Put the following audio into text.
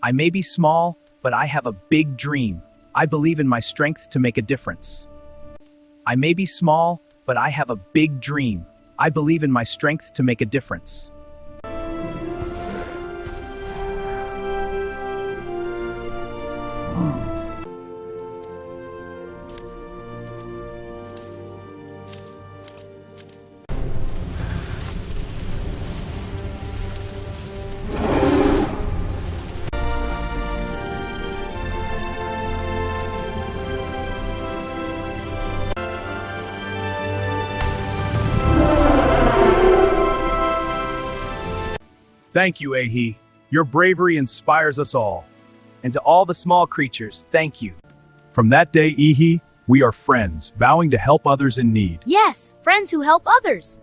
I may be small, but I have a big dream. I believe in my strength to make a difference. I may be small, but I have a big dream. I believe in my strength to make a difference. Thank you, Ahi. Your bravery inspires us all. And to all the small creatures, thank you. From that day, Ahi, we are friends, vowing to help others in need. Yes, friends who help others.